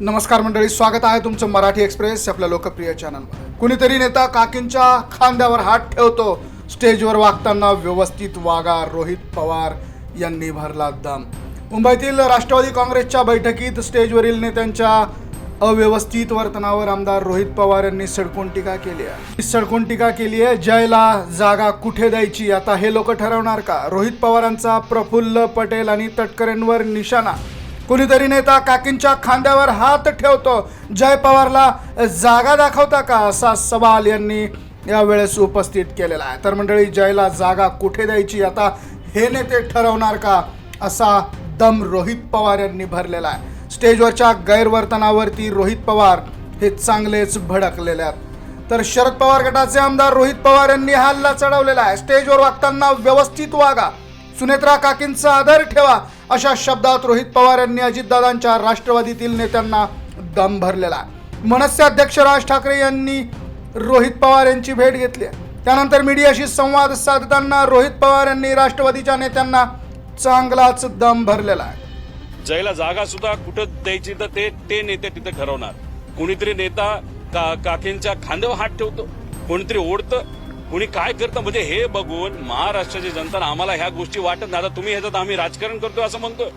नमस्कार मंडळी, स्वागत आहे तुमचं मराठी एक्सप्रेस आपल्या लोकप्रिय चॅनलमध्ये। कुणीतरी नेता काकींच्या खांद्यावर हात ठेवतो, स्टेजवर वागताना व्यवस्थित वागा, रोहित पवार यांनी भरला दम। मुंबईतील राष्ट्रवादी काँग्रेसच्या बैठकीत स्टेजवरील नेत्यांच्या अव्यवस्थित वर्तनावर आमदार रोहित पवार यांनी सडकून टीका केली आहे। जयला जागा कुठे द्यायची आता हे लोक ठरवणार का? रोहित पवारांचा प्रफुल्ल पटेल आणि तटकरेंवर निशाणा। कुणीतरी नेता काकींच्या खांद्यावर हात ठेवतो, जय पवारला जागा दाखवता का, असा सवाल यांनी यावेळेस उपस्थित केलेला आहे। तर मंडळी, जयला जागा कुठे द्यायची आता हे नेते ठरवणार का, असा दम रोहित पवार यांनी भरलेला आहे। स्टेजवरच्या गैरवर्तनावरती रोहित पवार हे चांगलेच भडकलेले आहेत। तर शरद पवार गटाचे आमदार रोहित पवार यांनी हल्ला चढवलेला आहे। स्टेजवर वागताना व्यवस्थित वागा, सुनेत्रा काकींचा आदर ठेवा, अशा शब्दात रोहित पवार यांनी अजितदादांच्या राष्ट्रवादीतील नेत्यांना दम भरलेला आहे। मनसे अध्यक्ष राज ठाकरे यांनी रोहित पवार यांची भेट घेतली। त्यानंतर मीडियाशी संवाद साधताना रोहित पवार यांनी राष्ट्रवादीच्या नेत्यांना चांगलाच दम भरलेला आहे। जयला जागा सुद्धा कुठं द्यायची तर ते नेते तिथे ठरवणार। कोणीतरी नेता काकींच्या खांद्यावर हात ठेवतो, कोणीतरी ओढतं, कोणी काय करतं, म्हणजे हे बघून महाराष्ट्राची जनता आम्हाला ह्या गोष्टी वाटत नाही। आता तुम्ही ह्याच्यात आम्ही राजकारण करतोय असं म्हणतोय,